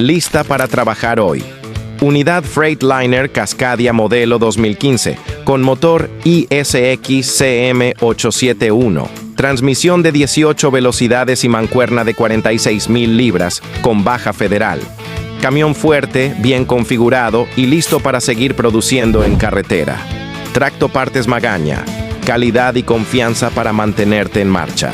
Lista para trabajar hoy. Unidad Freightliner Cascadia modelo 2015, con motor ISX CM871. Transmisión de 18 velocidades y mancuerna de 46.000 libras, con baja federal. Camión fuerte, bien configurado y listo para seguir produciendo en carretera. Tracto Partes Magaña. Calidad y confianza para mantenerte en marcha.